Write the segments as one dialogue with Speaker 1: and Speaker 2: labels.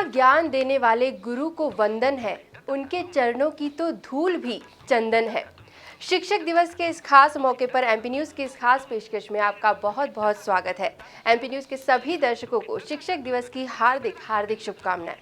Speaker 1: ज्ञान देने वाले गुरु को वंदन है, उनके चरणों की तो धूल भी चंदन है। शिक्षक दिवस के इस खास मौके पर एमपी न्यूज़ की इस खास पेशकश में आपका बहुत बहुत स्वागत है। एमपी न्यूज़ के सभी दर्शकों को शिक्षक दिवस की हार्दिक हार्दिक शुभकामनाएं।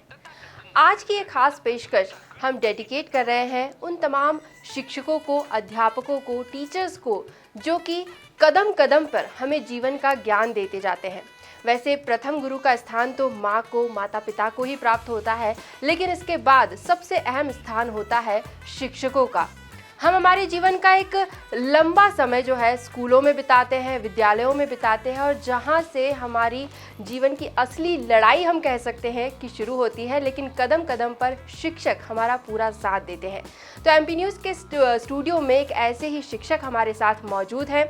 Speaker 1: आज की ये खास पेशकश हम डेडिकेट कर रहे हैं उन तमाम शिक्षकों को, अध्यापकों को, टीचर्स को, जो कि कदम कदम पर हमें जीवन का ज्ञान देते जाते हैं। वैसे प्रथम गुरु का स्थान तो माँ को, माता पिता को ही प्राप्त होता है, लेकिन इसके बाद सबसे अहम स्थान होता है शिक्षकों का। हम हमारे जीवन का एक लंबा समय जो है स्कूलों में बिताते हैं, विद्यालयों में बिताते हैं, और जहाँ से हमारी जीवन की असली लड़ाई हम कह सकते हैं कि शुरू होती है, लेकिन कदम कदम पर शिक्षक हमारा पूरा साथ देते हैं। तो एमपी न्यूज़ के स्टूडियो में एक ऐसे ही शिक्षक हमारे साथ मौजूद हैं।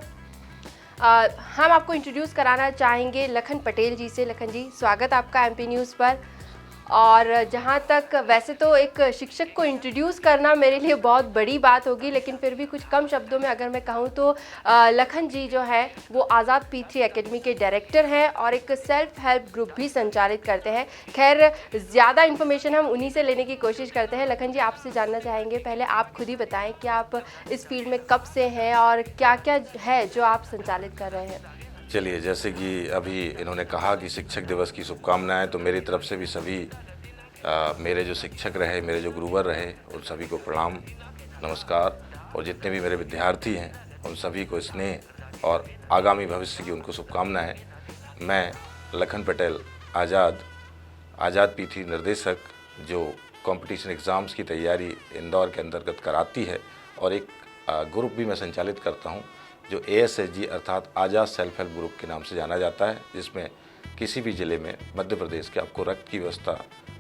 Speaker 1: हम आपको इंट्रोड्यूस कराना चाहेंगे लखन पटेल जी से। लखन जी, स्वागत आपका एमपी न्यूज़ पर। और जहाँ तक वैसे तो एक शिक्षक को इंट्रोड्यूस करना मेरे लिए बहुत बड़ी बात होगी, लेकिन फिर भी कुछ कम शब्दों में अगर मैं कहूँ तो लखन जी जो है वो आज़ाद P3 एकेडमी के डायरेक्टर हैं और एक सेल्फ हेल्प ग्रुप भी संचालित करते हैं। खैर, ज़्यादा इन्फॉर्मेशन हम उन्हीं से लेने की कोशिश करते हैं। लखन जी, आपसे जानना चाहेंगे, पहले आप खुद ही बताएं कि आप इस फील्ड में कब से हैं और क्या क्या है जो आप संचालित कर रहे हैं।
Speaker 2: चलिए, जैसे कि अभी इन्होंने कहा कि शिक्षक दिवस की शुभकामनाएं, तो मेरी तरफ से भी सभी मेरे जो शिक्षक रहे, मेरे जो गुरुवर रहे, उन सभी को प्रणाम, नमस्कार। और जितने भी मेरे विद्यार्थी हैं उन सभी को स्नेह और आगामी भविष्य की उनको शुभकामनाएं। मैं लखन पटेल, आज़ाद P3 निर्देशक, जो कंपटीशन एग्ज़ाम्स की तैयारी इंदौर के अंतर्गत कराती है, और एक ग्रुप भी मैं संचालित करता हूं जो ASHG अर्थात आज़ाद सेल्फ हेल्प ग्रुप के नाम से जाना जाता है, जिसमें किसी भी ज़िले में मध्य प्रदेश के आपको रक्त की व्यवस्था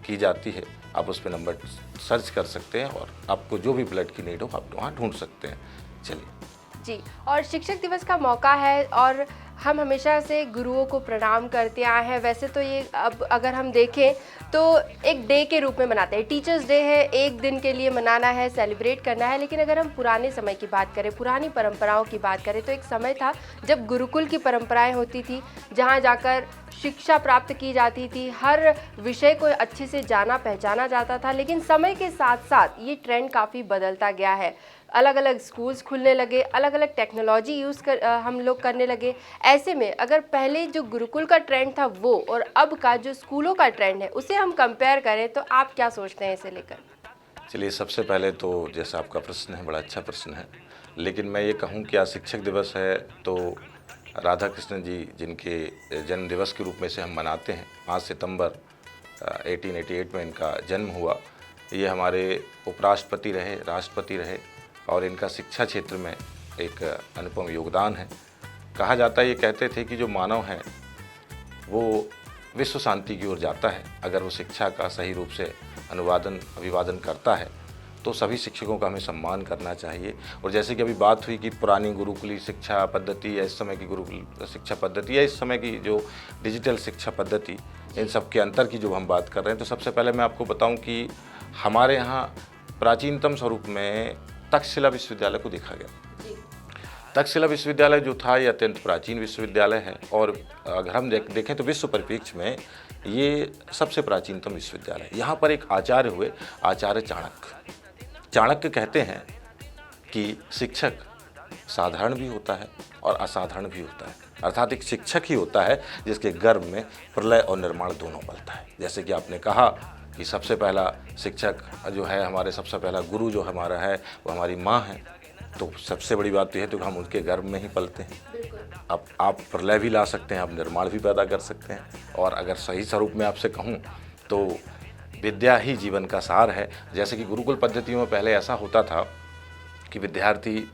Speaker 2: की जाती है। आप उस पर नंबर सर्च कर सकते हैं और आपको जो भी ब्लड की नीड हो आप वहाँ ढूंढ सकते हैं। चलिए
Speaker 1: जी, और शिक्षक दिवस का मौका है और हम हमेशा से गुरुओं को प्रणाम करते आए हैं। वैसे तो ये अब अगर हम देखें तो एक डे के रूप में मनाते हैं, टीचर्स डे है, एक दिन के लिए मनाना है, सेलिब्रेट करना है। लेकिन अगर हम पुराने समय की बात करें, पुरानी परंपराओं की बात करें, तो एक समय था जब गुरुकुल की परंपराएं होती थी, जहां जाकर शिक्षा प्राप्त की जाती थी, हर विषय को अच्छे से जाना पहचाना जाता था। लेकिन समय के साथ साथ ये ट्रेंड काफ़ी बदलता गया है। अलग अलग स्कूल्स खुलने लगे, अलग अलग टेक्नोलॉजी हम लोग करने लगे। ऐसे में अगर पहले जो गुरुकुल का ट्रेंड था वो और अब का जो स्कूलों का ट्रेंड है उसे हम कंपेयर करें तो आप क्या सोचते हैं इसे लेकर?
Speaker 2: चलिए, सबसे पहले तो जैसा आपका प्रश्न है, बड़ा अच्छा प्रश्न है, लेकिन मैं ये कहूँ कि आज शिक्षक दिवस है तो राधा कृष्णन जी, जिनके जन्म दिवस के रूप में से हम मनाते हैं, 5 सितंबर 1888 में इनका जन्म हुआ। ये हमारे उपराष्ट्रपति रहे, राष्ट्रपति रहे, और इनका शिक्षा क्षेत्र में एक अनुपम योगदान है। कहा जाता है, ये कहते थे कि जो मानव है वो विश्व शांति की ओर जाता है अगर वो शिक्षा का सही रूप से अभिवादन करता है। तो सभी शिक्षकों का हमें सम्मान करना चाहिए। और जैसे कि अभी बात हुई कि पुरानी गुरुकुली शिक्षा पद्धति या इस समय की गुरुकुल शिक्षा पद्धति या इस समय की जो डिजिटल शिक्षा पद्धति, इन सब के अंतर की जो हम बात कर रहे हैं, तो सबसे पहले मैं आपको बताऊं कि हमारे यहाँ प्राचीनतम स्वरूप में तक्षशिला विश्वविद्यालय को देखा गया। तक्षशिला विश्वविद्यालय जो था, ये अत्यंत प्राचीन विश्वविद्यालय है, और अगर हम देखें तो विश्व परिप्रेक्ष्य में ये सबसे प्राचीनतम विश्वविद्यालय है। यहाँ पर एक आचार्य हुए, आचार्य चाणक्य। चाणक्य कहते हैं कि शिक्षक साधारण भी होता है और असाधारण भी होता है, अर्थात एक शिक्षक ही होता है जिसके गर्भ में प्रलय और निर्माण दोनों पलता है। जैसे कि आपने कहा कि सबसे पहला शिक्षक जो है, हमारे सबसे पहला गुरु जो हमारा है वो हमारी माँ है, तो सबसे बड़ी बात यह है तो हम उनके गर्भ में ही पलते हैं। अब आप प्रलय भी ला सकते हैं, आप निर्माण भी पैदा कर सकते हैं। और अगर सही स्वरूप में आपसे कहूँ तो विद्या ही जीवन का सार है। जैसे कि गुरुकुल पद्धतियों में पहले ऐसा होता था कि विद्यार्थी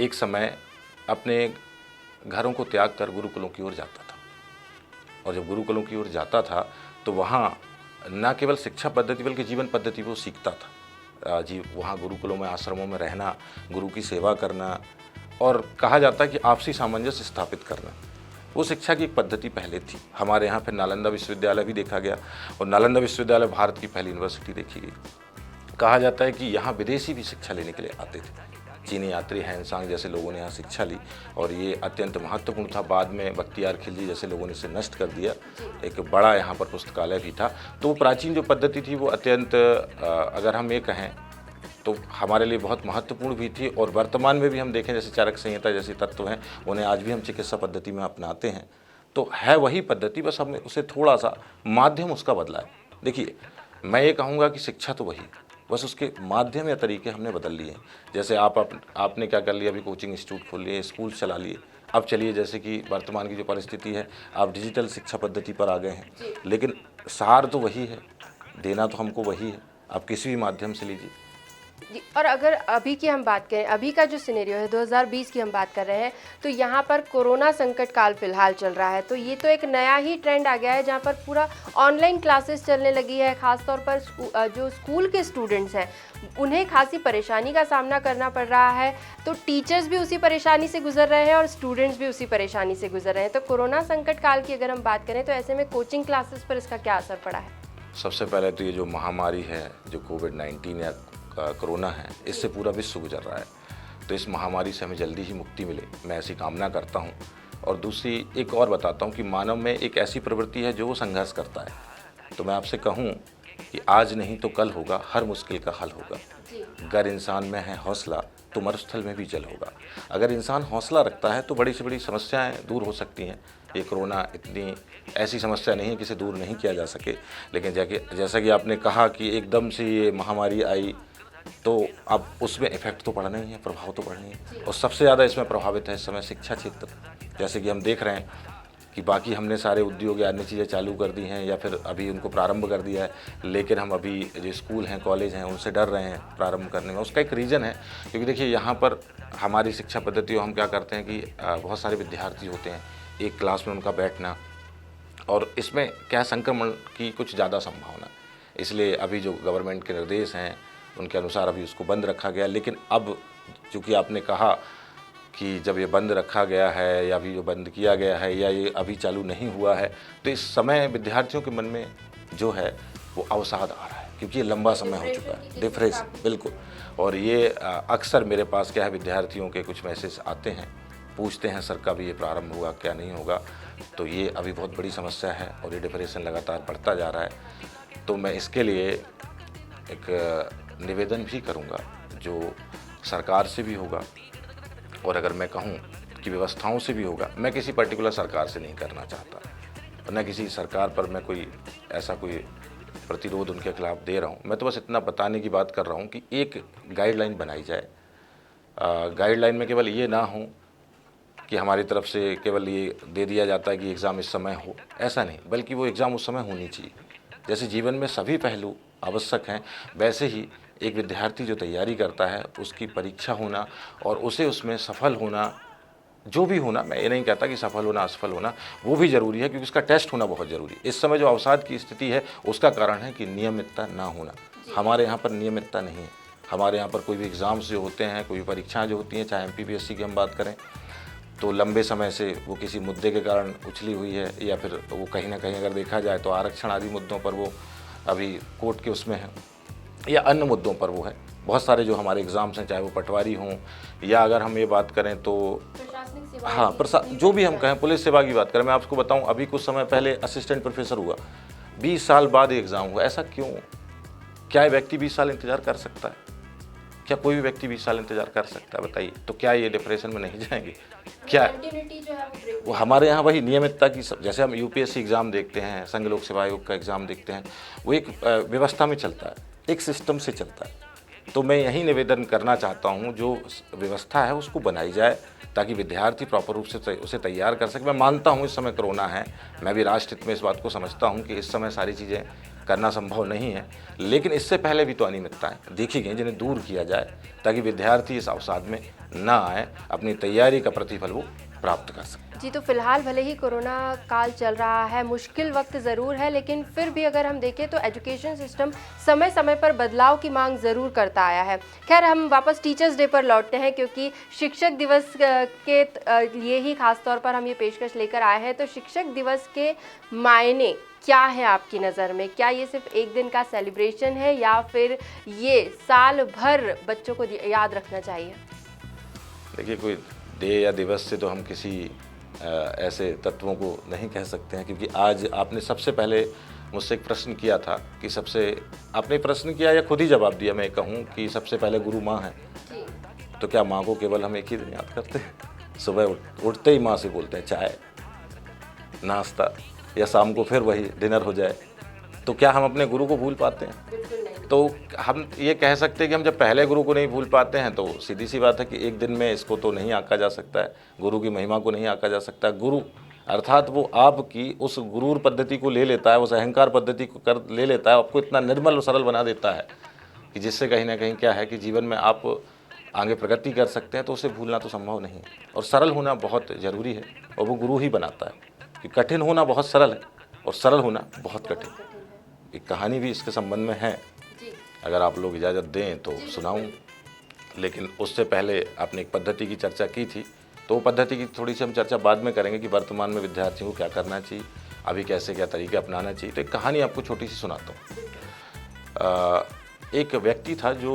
Speaker 2: एक समय अपने घरों को त्याग कर गुरुकुलों की ओर जाता था, और जब गुरुकुलों की ओर जाता था तो वहाँ न केवल शिक्षा पद्धति बल्कि जीवन पद्धति वो सीखता था। वहाँ गुरुकुलों में, आश्रमों में रहना, गुरु की सेवा करना, और कहा जाता है कि आपसी सामंजस्य स्थापित करना, वो शिक्षा की एक पद्धति पहले थी। हमारे यहाँ फिर नालंदा विश्वविद्यालय भी देखा गया, और नालंदा विश्वविद्यालय भारत की पहली यूनिवर्सिटी देखी गई। कहा जाता है कि यहाँ विदेशी भी शिक्षा लेने के लिए आते थे। चीनी यात्री हैंसांग जैसे लोगों ने यहाँ शिक्षा ली और ये अत्यंत महत्वपूर्ण था। बाद में बख्तियार खिलजी जैसे लोगों ने इसे नष्ट कर दिया। एक बड़ा यहाँ पर पुस्तकालय भी था। तो वो प्राचीन जो पद्धति थी वो अत्यंत अगर हम ये कहें तो हमारे लिए बहुत महत्वपूर्ण भी थी। और वर्तमान में भी हम देखें जैसे चारक संहिता जैसे तत्व हैं उन्हें आज भी हम चिकित्सा पद्धति में अपनाते हैं। तो है वही पद्धति, बस हमने उसे थोड़ा सा माध्यम उसका बदला है। देखिए, मैं ये कहूँगा कि शिक्षा तो वही, बस उसके माध्यम या तरीके हमने बदल लिए हैं। जैसे आपने क्या कर लिया, अभी कोचिंग इंस्टीट्यूट खोल लिए, स्कूल चला लिए। अब चलिए जैसे कि वर्तमान की जो परिस्थिति है, आप डिजिटल शिक्षा पद्धति पर आ गए हैं, लेकिन सार तो वही है, देना तो हमको वही है। आप किसी भी माध्यम से लीजिए।
Speaker 1: जी, और अगर अभी की हम बात करें, अभी का जो सिनेरियो है 2020 की हम बात कर रहे हैं, तो यहाँ पर कोरोना संकट काल फिलहाल चल रहा है। तो ये तो एक नया ही ट्रेंड आ गया है जहाँ पर पूरा ऑनलाइन क्लासेस चलने लगी है। ख़ासतौर पर जो स्कूल के स्टूडेंट्स हैं उन्हें खासी परेशानी का सामना करना पड़ रहा है। तो टीचर्स भी उसी परेशानी से गुजर रहे हैं और स्टूडेंट्स भी उसी परेशानी से गुजर रहे हैं। तो कोरोना संकट काल की अगर हम बात करें तो ऐसे में कोचिंग क्लासेस पर इसका क्या असर पड़ा है?
Speaker 2: सबसे पहले तो ये जो महामारी है, जो कोविड-19 या कोरोना है, इससे पूरा विश्व गुजर रहा है। तो इस महामारी से हमें जल्दी ही मुक्ति मिले, मैं ऐसी कामना करता हूँ। और दूसरी एक और बताता हूँ कि मानव में एक ऐसी प्रवृत्ति है जो वो संघर्ष करता है। तो मैं आपसे कहूँ कि आज नहीं तो कल होगा, हर मुश्किल का हल होगा। अगर इंसान में है हौसला तो मरुस्थल में भी जल होगा। अगर इंसान हौसला रखता है तो बड़ी से बड़ी समस्याएं दूर हो सकती हैं। ये कोरोना इतनी ऐसी समस्या नहीं है कि इसे दूर नहीं किया जा सके, लेकिन जैसा कि आपने कहा कि एकदम से ये महामारी आई तो अब उसमें इफेक्ट तो पड़ना ही है, प्रभाव तो पड़ना ही है। और सबसे ज़्यादा इसमें प्रभावित है इस समय शिक्षा क्षेत्र। जैसे कि हम देख रहे हैं कि बाकी हमने सारे उद्योग या अन्य चीज़ें चालू कर दी हैं या फिर अभी उनको प्रारंभ कर दिया है, लेकिन हम अभी जो स्कूल हैं, कॉलेज हैं, उनसे डर रहे हैं प्रारंभ करने में। उसका एक रीज़न है, क्योंकि देखिए यहाँ पर हमारी शिक्षा पद्धति हम क्या करते हैं कि बहुत सारे विद्यार्थी होते हैं, एक क्लास में उनका बैठना, और इसमें क्या संक्रमण की कुछ ज़्यादा संभावना। इसलिए अभी जो गवर्नमेंट के निर्देश हैं उनके अनुसार अभी उसको बंद रखा गया। लेकिन अब चूँकि आपने कहा कि जब ये बंद रखा गया है या अभी जो बंद किया गया है या ये अभी चालू नहीं हुआ है, तो इस समय विद्यार्थियों के मन में जो है वो अवसाद आ रहा है, क्योंकि ये लंबा समय हो चुका है, डिप्रेशन, बिल्कुल। और ये अक्सर मेरे पास क्या है, विद्यार्थियों के कुछ मैसेज आते हैं, पूछते हैं सर कब ये प्रारंभ होगा, क्या नहीं होगा। तो ये अभी बहुत बड़ी समस्या है और ये डिप्रेशन लगातार बढ़ता जा रहा है। तो मैं इसके लिए एक निवेदन भी करूंगा जो सरकार से भी होगा, और अगर मैं कहूं कि व्यवस्थाओं से भी होगा। मैं किसी पर्टिकुलर सरकार से नहीं करना चाहता, और न किसी सरकार पर मैं कोई ऐसा कोई प्रतिरोध उनके खिलाफ दे रहा हूं। मैं तो बस इतना बताने की बात कर रहा हूं कि एक गाइडलाइन बनाई जाए। गाइडलाइन में केवल ये ना हो कि हमारी तरफ से केवल ये दे दिया जाता है कि एग्ज़ाम इस समय हो, ऐसा नहीं, बल्कि वो एग्ज़ाम उस समय होनी चाहिए। जैसे जीवन में सभी पहलू आवश्यक हैं, वैसे ही एक विद्यार्थी जो तैयारी करता है उसकी परीक्षा होना और उसे उसमें सफल होना, जो भी होना, मैं ये नहीं कहता कि सफल होना असफल होना, वो भी ज़रूरी है, क्योंकि उसका टेस्ट होना बहुत ज़रूरी है। इस समय जो अवसाद की स्थिति है उसका कारण है कि नियमितता ना होना। हमारे यहाँ पर नियमितता नहीं है। हमारे यहाँ पर कोई भी एग्ज़ाम्स जो होते हैं, कोई भी परीक्षाएँ जो होती हैं, चाहे MPPSC की हम बात करें, तो लंबे समय से वो किसी मुद्दे के कारण उछली हुई है, या फिर वो कहीं ना कहीं अगर देखा जाए तो आरक्षण आदि मुद्दों पर वो अभी कोर्ट के उसमें है, या अन्य मुद्दों पर वो है। बहुत सारे जो हमारे एग्ज़ाम्स हैं, चाहे वो पटवारी हों, या अगर हम ये बात करें तो हाँ जो भी हम कहें, पुलिस सेवा की बात करें। मैं आपको बताऊं, अभी कुछ समय पहले असिस्टेंट प्रोफेसर हुआ, 20 साल बाद एग्ज़ाम हुआ। ऐसा क्यों? क्या व्यक्ति 20 साल इंतज़ार कर सकता है? क्या कोई भी व्यक्ति 20 साल इंतज़ार कर सकता है? बताइए। तो क्या ये डिप्रेशन में नहीं जाएंगे? क्या वो हमारे यहाँ वही नियमितता की, जैसे हम UPSC एग्ज़ाम देखते हैं, संघ लोक सेवा आयोग का एग्ज़ाम देखते हैं, वो एक व्यवस्था में चलता है, एक सिस्टम से चलता है। तो मैं यही निवेदन करना चाहता हूँ, जो व्यवस्था है उसको बनाई जाए ताकि विद्यार्थी प्रॉपर रूप से उसे तैयार कर सके। मैं मानता हूँ इस समय कोरोना है, मैं भी राष्ट्र हित में इस बात को समझता हूँ कि इस समय सारी चीज़ें करना संभव नहीं है, लेकिन इससे पहले भी तो अनियमितताएं देखी गई जिन्हें दूर किया जाए ताकि विद्यार्थी इस अवसाद में ना आए, अपनी तैयारी का प्रतिफल वो प्राप्त कर सके।
Speaker 1: जी, तो फिलहाल भले ही कोरोना काल चल रहा है, मुश्किल वक्त ज़रूर है, लेकिन फिर भी अगर हम देखें तो एजुकेशन सिस्टम समय समय पर बदलाव की मांग ज़रूर करता आया है। खैर, हम वापस टीचर्स डे पर लौटते हैं, क्योंकि शिक्षक दिवस के लिए ही खास तौर पर हम ये पेशकश लेकर आए हैं। तो शिक्षक दिवस के मायने क्या है आपकी नज़र में? क्या ये सिर्फ एक दिन का सेलिब्रेशन है या फिर ये साल भर बच्चों को याद रखना चाहिए?
Speaker 2: देखिए, कोई डे या दिवस से तो हम किसी ऐसे तत्वों को नहीं कह सकते हैं, क्योंकि आज आपने सबसे पहले मुझसे एक प्रश्न किया था कि सबसे आपने प्रश्न किया या खुद ही जवाब दिया, मैं कहूँ कि सबसे पहले गुरु माँ है। तो क्या माँ को केवल हम एक ही दिन याद करते हैं? सुबह उठते ही माँ से बोलते हैं चाय, नाश्ता, या शाम को फिर वही डिनर हो जाए। तो क्या हम अपने गुरु को भूल पाते हैं?
Speaker 1: बिल्कुल नहीं।
Speaker 2: तो हम ये कह सकते हैं कि हम जब पहले गुरु को नहीं भूल पाते हैं तो सीधी सी बात है कि एक दिन में इसको तो नहीं आंका जा सकता है, गुरु की महिमा को नहीं आंका जा सकता। गुरु अर्थात वो आपकी उस गुरूर पद्धति को ले लेता है, उस अहंकार पद्धति को कर ले लेता है, आपको इतना निर्मल और सरल बना देता है कि जिससे कहीं ना कहीं क्या है कि जीवन में आप आगे प्रगति कर सकते हैं। तो उसे भूलना तो संभव नहीं है, और सरल होना बहुत ज़रूरी है, और वो गुरु ही बनाता है। कि कठिन होना बहुत सरल है और सरल होना बहुत कठिन। एक कहानी भी इसके संबंध में है, अगर आप लोग इजाज़त दें तो सुनाऊं। लेकिन उससे पहले आपने एक पद्धति की चर्चा की थी, तो वो पद्धति की थोड़ी सी हम चर्चा बाद में करेंगे कि वर्तमान में विद्यार्थियों को क्या करना चाहिए, अभी कैसे क्या तरीके अपनाना चाहिए। तो एक कहानी आपको छोटी सी सुनाता हूँ। एक व्यक्ति था जो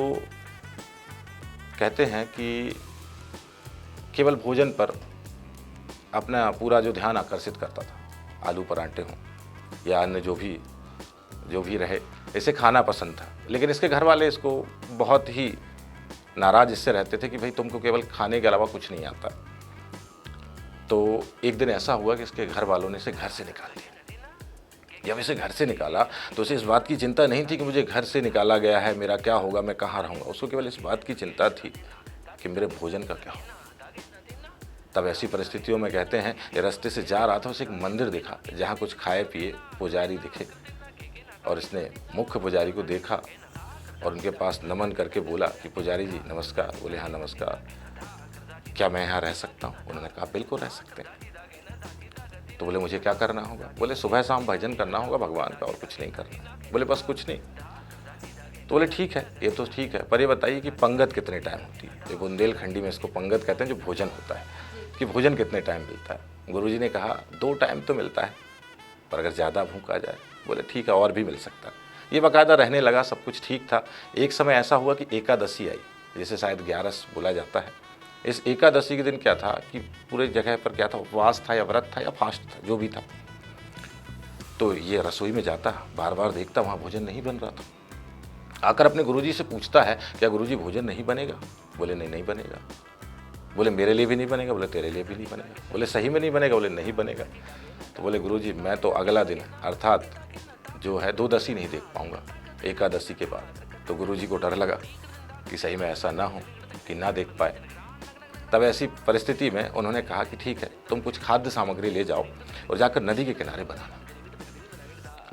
Speaker 2: कहते हैं कि केवल भोजन पर अपना पूरा जो ध्यान आकर्षित करता था, आलू पराठे हों या अन्य जो भी रहे, इसे खाना पसंद था। लेकिन इसके घर वाले इसको बहुत ही नाराज़ इससे रहते थे कि भाई तुमको केवल खाने के अलावा कुछ नहीं आता। तो एक दिन ऐसा हुआ कि इसके घर वालों ने इसे घर से निकाल दिया। जब इसे घर से निकाला तो उसे इस बात की चिंता नहीं थी कि मुझे घर से निकाला गया है, मेरा क्या होगा, मैं कहाँ रहूँगा। उसको केवल इस बात की चिंता थी कि मेरे भोजन का क्या होगा। तब ऐसी परिस्थितियों में कहते हैं, ये रास्ते से जा रहा था, उसे एक मंदिर दिखा जहाँ कुछ खाए पिए पुजारी दिखे, और इसने मुख्य पुजारी को देखा और उनके पास नमन करके बोला कि पुजारी जी नमस्कार। बोले हाँ नमस्कार, क्या मैं यहाँ रह सकता हूँ? उन्होंने कहा बिल्कुल रह सकते हैं। तो बोले मुझे क्या करना होगा? बोले सुबह शाम भजन करना होगा भगवान का, और कुछ नहीं करना। बोले बस कुछ नहीं? तो बोले ठीक है, ये तो ठीक है, पर ये बताइए कि पंगत कितने टाइम होती है? ये बुंदेलखंडी में इसको पंगत कहते हैं, जो भोजन होता है, कि भोजन कितने टाइम मिलता है? गुरुजी ने कहा 2 टाइम तो मिलता है, पर अगर ज़्यादा भूख आ जाए। बोले ठीक है, और भी मिल सकता है। ये बाकायदा रहने लगा, सब कुछ ठीक था। एक समय ऐसा हुआ कि एकादशी आई, जिसे शायद 11 बोला जाता है। इस एकादशी के दिन क्या था कि पूरे जगह पर क्या था, उपवास था या व्रत था या फास्ट था, जो भी था। तो ये रसोई में जाता, बार बार देखता वहाँ भोजन नहीं बन रहा था। आकर अपने गुरुजी से पूछता है, क्या गुरुजी भोजन नहीं बनेगा? बोले नहीं बनेगा। बोले मेरे लिए भी नहीं बनेगा? बोले तेरे लिए भी नहीं बनेगा। बोले सही में नहीं बनेगा? बोले नहीं बनेगा। तो बोले गुरुजी मैं तो अगला दिन अर्थात जो है 2दशी नहीं देख पाऊंगा एकादशी के बाद। तो गुरुजी को डर लगा कि सही में ऐसा ना हो कि ना देख पाए। तब ऐसी परिस्थिति में उन्होंने कहा कि ठीक है, तुम कुछ खाद्य सामग्री ले जाओ और जाकर नदी के किनारे बनाना,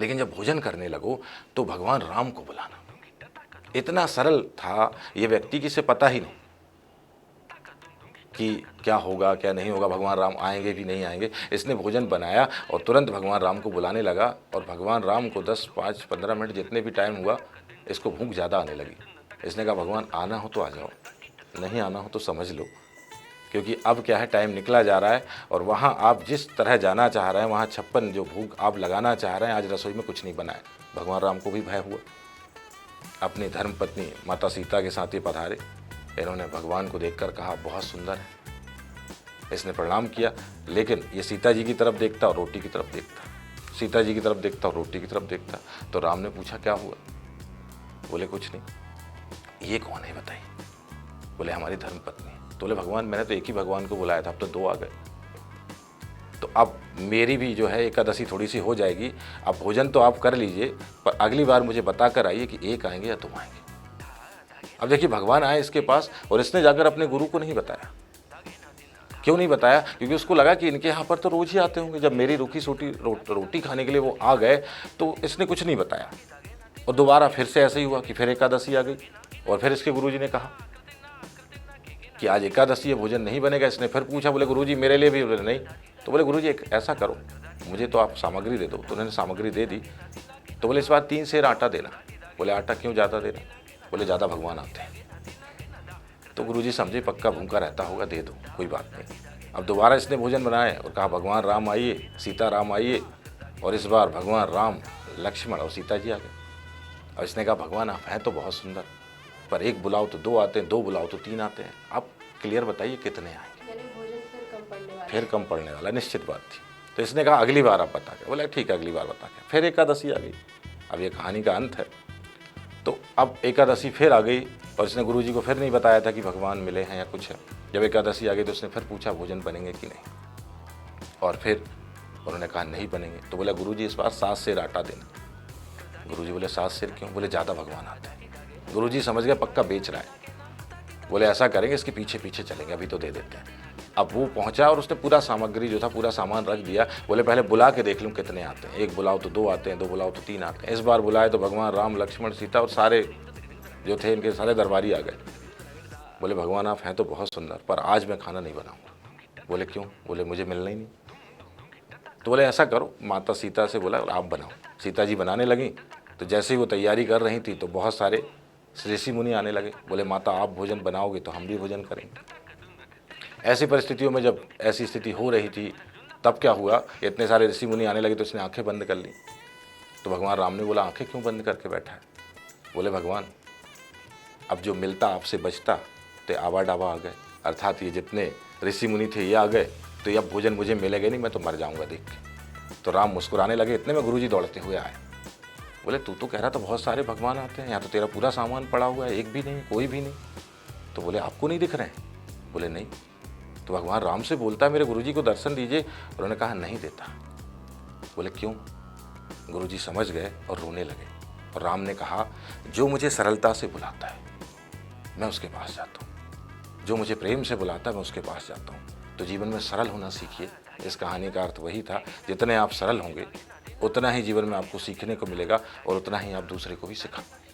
Speaker 2: लेकिन जब भोजन करने लगो तो भगवान राम को बुलाना। इतना सरल था ये व्यक्ति की, से पता ही नहीं कि क्या होगा क्या नहीं होगा, भगवान राम आएंगे भी नहीं आएंगे। इसने भोजन बनाया और तुरंत भगवान राम को बुलाने लगा, और भगवान राम को 10, 5, 15 मिनट जितने भी टाइम हुआ, इसको भूख ज़्यादा आने लगी। इसने कहा भगवान आना हो तो आ जाओ, नहीं आना हो तो समझ लो, क्योंकि अब क्या है, टाइम निकला जा रहा है और वहाँ आप जिस तरह जाना चाह रहे हैं, वहाँ 56 जो भूख आप लगाना चाह रहे हैं, आज रसोई में कुछ नहीं बना है। भगवान राम को भी भय हुआ। अपनी धर्मपत्नी माता सीता के साथ ही पधारे। इन्होंने भगवान को देखकर कहा बहुत सुंदर है। इसने प्रणाम किया, लेकिन ये सीता जी की तरफ देखता और रोटी की तरफ देखता, सीता जी की तरफ देखता और रोटी की तरफ देखता। तो राम ने पूछा क्या हुआ? बोले कुछ नहीं। ये कौन है बताइए? बोले हमारी धर्मपत्नी। तो बोले भगवान मैंने तो एक ही भगवान को बुलाया था, अब तो 2 आ गए। तो अब मेरी भी जो है एकादशी थोड़ी सी हो जाएगी। अब भोजन तो आप कर लीजिए, पर अगली बार मुझे बता कर आइए कि 1 आएंगे या 2 आएंगे। अब देखिए भगवान आए इसके पास और इसने जाकर अपने गुरु को नहीं बताया। क्यों नहीं बताया? क्योंकि उसको लगा कि इनके यहाँ पर तो रोज ही आते होंगे। जब मेरी रूखी सूटी रोटी खाने के लिए वो आ गए तो इसने कुछ नहीं बताया। और दोबारा फिर से ऐसे ही हुआ कि फिर एकादशी आ गई, और फिर इसके गुरुजी ने कहा कि आज एकादशी है, भोजन नहीं बनेगा। इसने फिर पूछा, बोले गुरुजी मेरे लिए भी? बोले नहीं। तो बोले गुरुजी एक ऐसा करो, मुझे तो आप सामग्री दे दो। तो उन्होंने सामग्री दे दी। तो बोले इस बार 3 सेर आटा देना। बोले आटा क्यों ज़्यादा देना? बोले ज़्यादा भगवान आते हैं। तो गुरुजी समझे पक्का भूखा रहता होगा, दे दो, कोई बात नहीं। अब दोबारा इसने भोजन बनाए और कहा भगवान राम आइए, सीता राम आइए, और इस बार भगवान राम, लक्ष्मण और सीता जी आ गए। और इसने कहा भगवान आप हैं तो बहुत सुंदर, पर 1 बुलाओ तो 2 आते हैं, 2 बुलाओ तो 3 आते हैं। अब क्लियर बताइए कितने आएंगे।
Speaker 1: यानी भोजन फिर कम पड़ने वाला
Speaker 2: फिर कम पड़ने वाला, निश्चित बात थी। तो इसने कहा अगली बार आप बता के। बोला ठीक है अगली बार बता के। फिर एकादशी आ गई। अब ये कहानी का अंत है। तो अब एकादशी फिर आ गई और इसने गुरुजी को फिर नहीं बताया था कि भगवान मिले हैं या कुछ है। जब एकादशी आ गई तो उसने फिर पूछा भोजन बनेंगे कि नहीं, और फिर उन्होंने कहा नहीं बनेंगे। तो बोला गुरुजी इस बार 7 सेर आटा देना। गुरुजी बोले 7 सेर क्यों? बोले ज़्यादा भगवान आते हैं। गुरुजी समझ गए पक्का बेच रहा है। बोले ऐसा करेंगे इसके पीछे पीछे चलेंगे, अभी तो दे देते हैं। अब वो पहुंचा और उसने पूरा सामग्री जो था पूरा सामान रख दिया। बोले पहले बुला के देख लूँ कितने आते हैं, एक बुलाओ तो 2 आते हैं, 2 बुलाओ तो 3 आते हैं। इस बार बुलाए तो भगवान राम लक्ष्मण सीता और सारे जो थे इनके सारे दरबारी आ गए। बोले भगवान आप हैं तो बहुत सुंदर, पर आज मैं खाना नहीं बनाऊंगा। बोले क्यों? बोले मुझे मिलना ही नहीं। तो बोले ऐसा करो, माता सीता से बोला आप बनाओ। सीता जी बनाने लगी। तो जैसे ही वो तैयारी कर रही थी तो बहुत सारे ऋषि मुनि आने लगे। बोले माता आप भोजन बनाओगे तो हम भी भोजन करेंगे। ऐसी परिस्थितियों में जब ऐसी स्थिति हो रही थी तब क्या हुआ, इतने सारे ऋषि मुनि आने लगे तो इसने आंखें बंद कर ली। तो भगवान राम ने बोला आंखें क्यों बंद करके बैठा है? बोले भगवान अब जो मिलता आपसे बचता तो आवा डावा आ गए, अर्थात ये जितने ऋषि मुनि थे ये आ गए, तो ये अब भोजन मुझे मिलेगा नहीं, मैं तो मर जाऊंगा देख के। तो राम मुस्कुराने लगे। इतने में गुरुजी दौड़ते हुए आए। बोले तू तो कह रहा था बहुत सारे भगवान आते हैं, यहाँ तो तेरा पूरा सामान पड़ा हुआ है, एक भी नहीं, कोई भी नहीं। तो बोले आपको नहीं दिख रहे हैं? बोले नहीं। तो भगवान राम से बोलता है मेरे गुरुजी को दर्शन दीजिए। उन्होंने कहा नहीं देता। बोले क्यों? गुरुजी समझ गए और रोने लगे। और राम ने कहा जो मुझे सरलता से बुलाता है मैं उसके पास जाता हूँ, जो मुझे प्रेम से बुलाता है मैं उसके पास जाता हूँ। तो जीवन में सरल होना सीखिए। इस कहानी का अर्थ वही था, जितने आप सरल होंगे उतना ही जीवन में आपको सीखने को मिलेगा और उतना ही आप दूसरे को भी सिखाएंगे।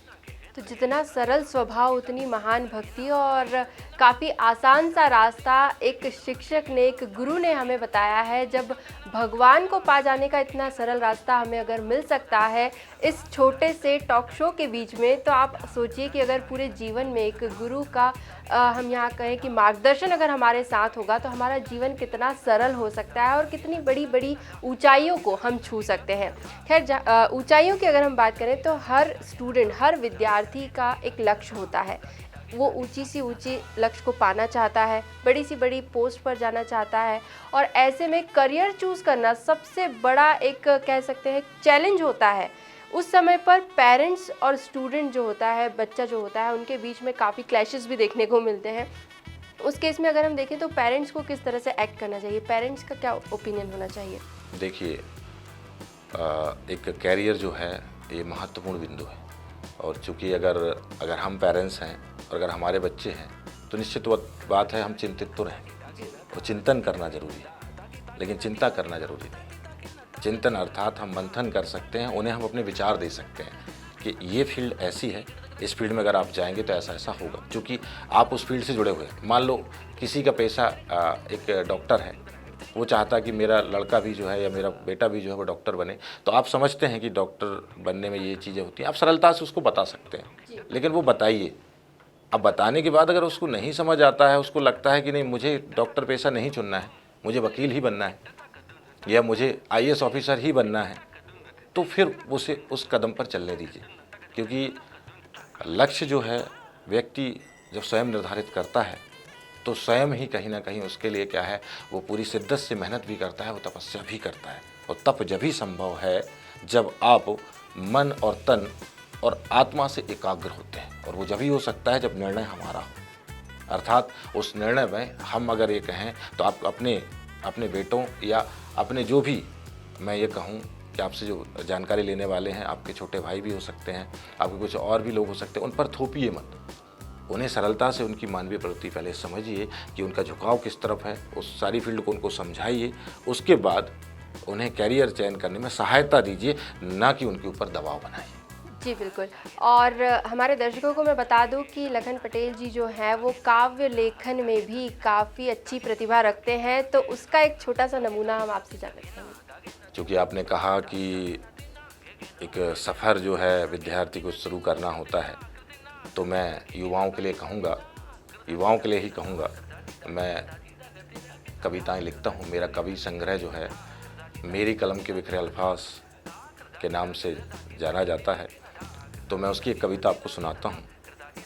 Speaker 1: तो जितना सरल स्वभाव उतनी महान भक्ति, और काफ़ी आसान सा रास्ता एक शिक्षक ने, एक गुरु ने हमें बताया है। जब भगवान को पा जाने का इतना सरल रास्ता हमें अगर मिल सकता है इस छोटे से टॉक शो के बीच में, तो आप सोचिए कि अगर पूरे जीवन में एक गुरु का हम यहाँ कहें कि मार्गदर्शन अगर हमारे साथ होगा तो हमारा जीवन कितना सरल हो सकता है और कितनी बड़ी बड़ी ऊंचाइयों को हम छू सकते हैं। खैर ऊंचाइयों की अगर हम बात करें तो हर स्टूडेंट, हर विद्यार्थी का एक लक्ष्य होता है। वो ऊंची सी ऊंची लक्ष्य को पाना चाहता है, बड़ी सी बड़ी पोस्ट पर जाना चाहता है, और ऐसे में करियर चूज़ करना सबसे बड़ा एक कह सकते हैं चैलेंज होता है। उस समय पर पेरेंट्स और स्टूडेंट जो होता है, बच्चा जो होता है, उनके बीच में काफ़ी क्लैशेस भी देखने को मिलते हैं। उस केस में अगर हम देखें तो पेरेंट्स को किस तरह से एक्ट करना चाहिए, पेरेंट्स का क्या ओपिनियन होना चाहिए?
Speaker 2: देखिए एक कैरियर जो है ये महत्वपूर्ण बिंदु है, और चूँकि अगर हम पेरेंट्स हैं और अगर हमारे बच्चे हैं तो निश्चित बात है हम चिंतित तो रहेंगे। तो चिंतन करना जरूरी है, लेकिन चिंता करना जरूरी नहीं। चिंतन अर्थात हम मंथन कर सकते हैं, उन्हें हम अपने विचार दे सकते हैं कि ये फील्ड ऐसी है, इस फील्ड में अगर आप जाएंगे तो ऐसा ऐसा होगा, क्योंकि आप उस फील्ड से जुड़े हुए हैं। मान लो किसी का पैसा एक डॉक्टर है, वो चाहता है कि मेरा लड़का भी जो है या मेरा बेटा भी जो है वो डॉक्टर बने, तो आप समझते हैं कि डॉक्टर बनने में ये चीज़ें होती हैं, आप सरलता से उसको बता सकते हैं। लेकिन वो बताइए, अब बताने के बाद अगर उसको नहीं समझ आता है, उसको लगता है कि नहीं मुझे डॉक्टर पेशा नहीं चुनना है, मुझे वकील ही बनना है या मुझे IAS ऑफिसर ही बनना है, तो फिर उसे उस कदम पर चलने दीजिए। क्योंकि लक्ष्य जो है व्यक्ति जब स्वयं निर्धारित करता है तो स्वयं ही कहीं ना कहीं उसके लिए क्या है, वो पूरी शिद्दत से मेहनत भी करता है, वो तपस्या भी करता है। और तप जब ही संभव है जब आप मन और तन और आत्मा से एकाग्र होते हैं, और वो जब ही हो सकता है जब निर्णय हमारा हो। अर्थात उस निर्णय में हम अगर ये कहें तो आप अपने बेटों या अपने जो भी, मैं ये कहूँ कि आपसे जो जानकारी लेने वाले हैं, आपके छोटे भाई भी हो सकते हैं, आपके कुछ और भी लोग हो सकते हैं, उन पर थोपिए मत। उन्हें सरलता से उनकी मानवीय प्रवृत्ति पहले समझिए कि उनका झुकाव किस तरफ है, उस सारी फील्ड को उनको समझाइए। उसके बाद उन्हें कैरियर चयन करने में सहायता दीजिए, ना कि उनके ऊपर दबाव बनाइए।
Speaker 1: जी बिल्कुल। और हमारे दर्शकों को मैं बता दूं कि लखन पटेल जी जो हैं वो काव्य लेखन में भी काफ़ी अच्छी प्रतिभा रखते हैं, तो उसका एक छोटा सा नमूना हम आपसे जानना चाहेंगे।
Speaker 2: क्योंकि आपने कहा कि एक सफ़र जो है विद्यार्थी को शुरू करना होता है, तो मैं युवाओं के लिए कहूँगा, युवाओं के लिए ही कहूँगा, मैं कविताएं लिखता हूँ। मेरा कवि संग्रह जो है मेरी कलम के बिखरे अल्फाज के नाम से जाना जाता है, तो मैं उसकी एक कविता आपको सुनाता हूँ,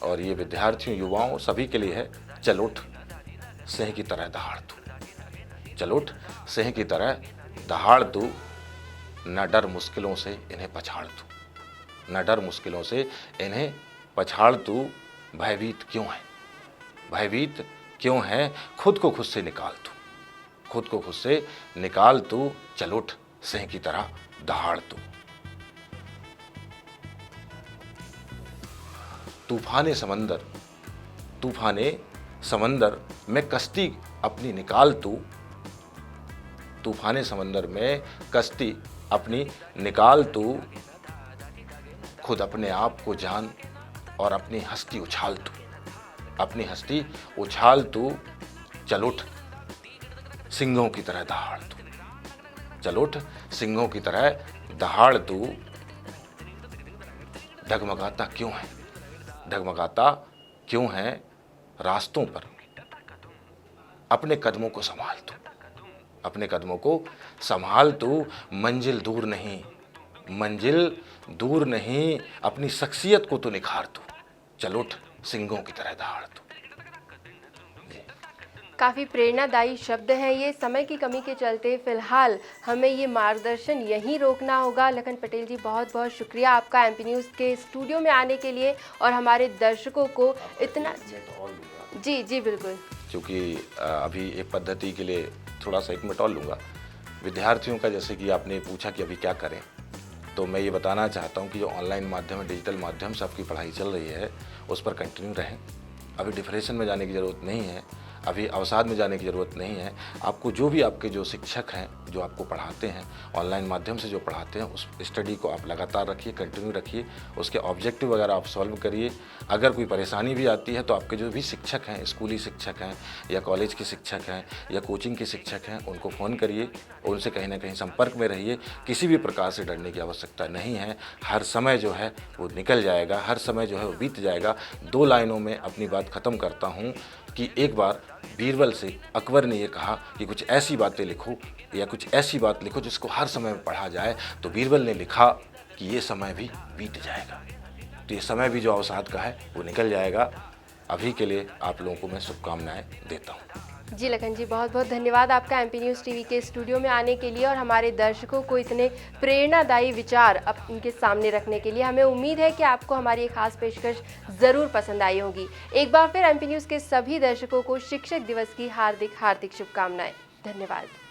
Speaker 2: और ये विद्यार्थियों, युवाओं सभी के लिए है। चल उठ, सिंह की तरह दहाड़ तू, चल उठ सिंह की तरह दहाड़ तू, न डर मुश्किलों से इन्हें पछाड़ तू, न डर मुश्किलों से इन्हें पछाड़ तू, भयभीत क्यों है, भयभीत क्यों है, खुद को खुद से निकाल तू, खुद को खुद से निकाल तू, चल उठ सिंह की तरह दहाड़ तू। तूफाने समंदर में कश्ती अपनी निकाल तू, तूफाने समंदर में कश्ती अपनी निकाल तू, खुद अपने आप को जान और अपनी हस्ती उछाल तू, अपनी हस्ती उछाल तू, चल उठ सिंहों की तरह दहाड़ तू, चल उठ सिंहों की तरह दहाड़ तू। डगमगाता क्यों है, डगमगाता क्यों है रास्तों पर, अपने कदमों को संभाल तू, अपने कदमों को संभाल तू, मंजिल दूर नहीं, मंजिल दूर नहीं, अपनी शख्सियत को तो निखार तू, चल उठ सिंहों की तरह दहाड़ तू।
Speaker 1: काफ़ी प्रेरणादायी शब्द हैं ये। समय की कमी के चलते फ़िलहाल हमें ये मार्गदर्शन यहीं रोकना होगा। लखन पटेल जी, बहुत बहुत शुक्रिया आपका एमपी न्यूज़ के स्टूडियो में आने के लिए और हमारे दर्शकों को इतना। जी जी बिल्कुल,
Speaker 2: क्योंकि अभी एक पद्धति के लिए थोड़ा सा 1 मिनट और लूँगा। विद्यार्थियों का, जैसे कि आपने पूछा कि अभी क्या करें, तो मैं ये बताना चाहता हूँ कि जो ऑनलाइन माध्यम है, डिजिटल माध्यम से आपकी पढ़ाई चल रही है, उस पर कंटिन्यू रहें। अभी डिप्रेशन में जाने की ज़रूरत नहीं है, अभी अवसाद में जाने की ज़रूरत नहीं है। आपको जो भी आपके जो शिक्षक हैं, जो आपको पढ़ाते हैं, ऑनलाइन माध्यम से जो पढ़ाते हैं, उस स्टडी को आप लगातार रखिए, कंटिन्यू रखिए, उसके ऑब्जेक्टिव वगैरह आप सॉल्व करिए। अगर कोई परेशानी भी आती है तो आपके जो भी शिक्षक हैं, स्कूली शिक्षक हैं या कॉलेज के शिक्षक हैं या कोचिंग के शिक्षक हैं, उनको फ़ोन करिए, उनसे कहीं ना कहीं संपर्क में रहिए। किसी भी प्रकार से डरने की आवश्यकता नहीं है। हर समय जो है वो निकल जाएगा, हर समय जो है वो बीत जाएगा। 2 लाइनों में अपनी बात ख़त्म करता हूँ कि एक बार बीरबल से अकबर ने ये कहा कि कुछ ऐसी बातें लिखो या कुछ ऐसी बात लिखो जिसको हर समय में पढ़ा जाए, तो बीरबल ने लिखा कि ये समय भी बीत जाएगा। तो ये समय भी जो अवसाद का है वो निकल जाएगा। अभी के लिए आप लोगों को मैं शुभकामनाएं देता हूँ।
Speaker 1: जी लखन जी, बहुत बहुत धन्यवाद आपका एमपी न्यूज़ टीवी के स्टूडियो में आने के लिए और हमारे दर्शकों को इतने प्रेरणादायी विचार अब उनके सामने रखने के लिए। हमें उम्मीद है कि आपको हमारी ये खास पेशकश ज़रूर पसंद आई होगी। एक बार फिर एमपी न्यूज़ के सभी दर्शकों को शिक्षक दिवस की हार्दिक हार्दिक शुभकामनाएं। धन्यवाद।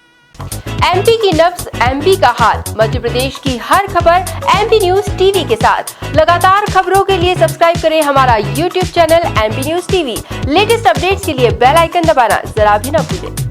Speaker 1: एमपी की नब्ज, एमपी का हाल, मध्य प्रदेश की हर खबर एमपी न्यूज़ टीवी के साथ। लगातार खबरों के लिए सब्सक्राइब करें हमारा YouTube channel MP news TV. Latest updates के लिए बेल आइकन दबाना जरा भी न भूलें।